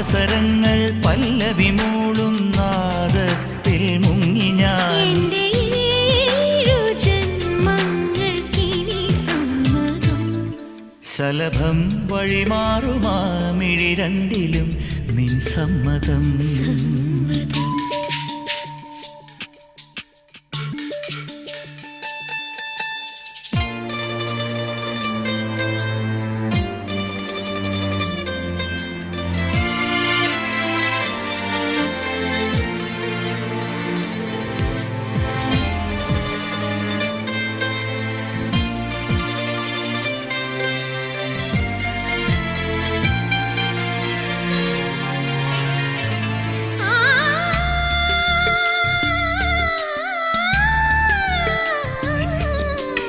പാദസരങ്ങൾ പല്ലവി മൂളും നാദത്തിൽ മുങ്ങി ഞാൻ. ശലഭം വഴിമാറുമാ മിഴി രണ്ടിലും നിൻ സമ്മതം.